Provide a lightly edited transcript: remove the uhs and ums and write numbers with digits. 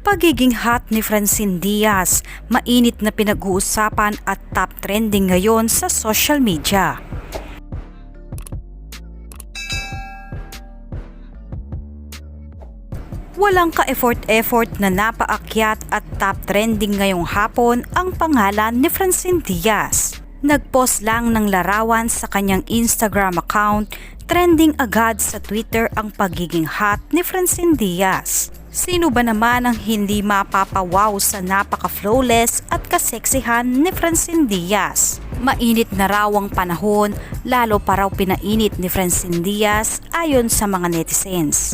Pagiging hot ni Francine Diaz, mainit na pinag-uusapan at top trending ngayon sa social media. Walang ka-effort na napaakyat at top trending ngayong hapon ang pangalan ni Francine Diaz. Nag-post lang ng larawan sa kanyang Instagram account, trending agad sa Twitter ang pagiging hot ni Francine Diaz. Sino ba naman ang hindi mapapawaw sa napaka-flawless at kaseksihan ni Francine Diaz? Mainit na raw ang panahon, lalo pa raw pinainit ni Francine Diaz ayon sa mga netizens.